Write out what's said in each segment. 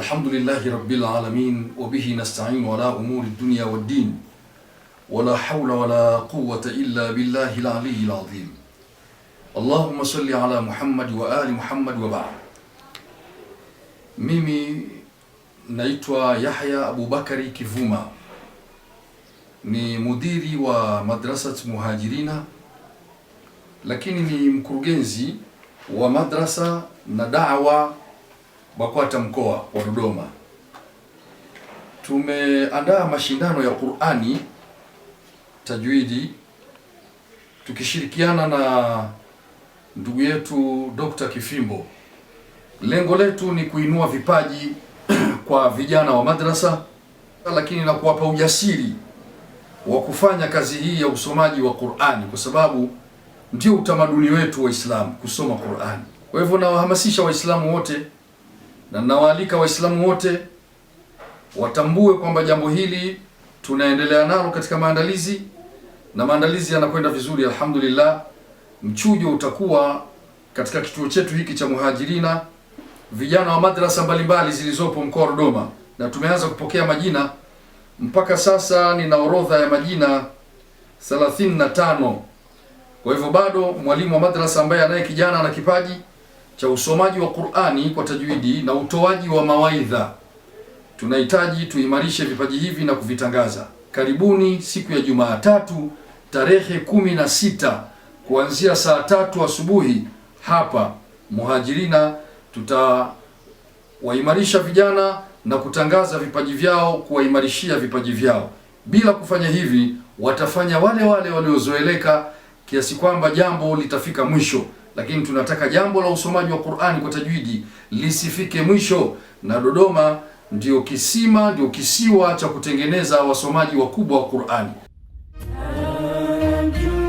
Alhamdulillahi Rabbil Alamin wa bihi nasta'inu ala umuri dunya wad din wa la hawla wa la quwwata illa billahi al-aliyyil azim. Allahumma salli ala Muhammad wa ali Muhammad wa ba'd. Mimi naitwa Yahya Abubakari Kivuma, ni mudiri wa Madrasat Muhajirina, lakini ni mkurugenzi wa madrasa na da'wa BAKWATA mkoa wa Dodoma. Tumeandaa mashindano ya Qur'ani tajwidi tukishirikiana na ndugu yetu Dr. Kifimbo. Lengo letu ni kuinua vipaji kwa vijana wa madrasa, lakini na kuwapa ujasiri wa kufanya kazi hii ya usomaji wa Qur'ani, kwa sababu ndio utamaduni wetu wa Islam kusoma Qur'ani. Kwa hivyo nawahamasisha Waislamu wote na nawaalika Waislamu wote watambue kwamba jambo hili tunaendelea nalo katika maandalizi, na maandalizi yanakwenda vizuri alhamdulillah. Mchujo utakuwa katika kituo chetu hiki cha Muhajirina, vijana wa madrasa mbalimbali zilizopo mkoa wa Dodoma, na tumeanza kupokea majina. Mpaka sasa nina orodha ya majina 35. Kwa hivyo bado mwalimu wa madrasa ambaye anaye kijana na kipaji cha usomaji wa Qur'ani kwa tajwidi na utoaji wa mawaidha, tunahitaji tuimarishe vipaji hivi na kuvitangaza. Karibuni siku ya Jumatatu tarehe 16 kuanzia saa 3 asubuhi hapa Muhajirina. Tutawaimarisha vijana na kutangaza vipaji vyao, kuwaimarishia vipaji vyao. Bila kufanya hivi watafanya wale waliozoeleka kiasi kwamba jambo litafika mwisho. Lakini tunataka jambo la usomaji wa Qur'ani kwa tajwidi lisifike mwisho, na Dodoma ndio kisiwa cha kutengeneza wasomaji wakubwa wa Qur'ani.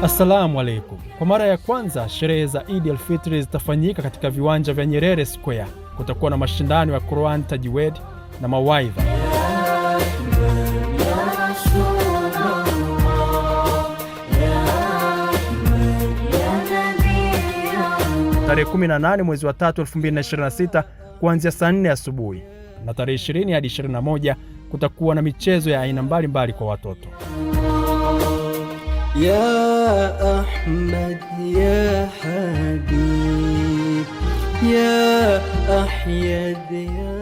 Assalamu alaikum. Kwa mara ya kwanza sherehe za Eid al-Fitr zitafanyika katika viwanja vya Nyerere Square. Kutakuwa na mashindano ya Qur'an tajwid na mawaidha. Tarehe 18 mwezi wa 3 2026 kuanzia saa 4 asubuhi, na tarehe 20 hadi 21 kutakuwa na michezo ya aina mbalimbali kwa watoto. Ya Ahmad ya Habib ya Ahyad ya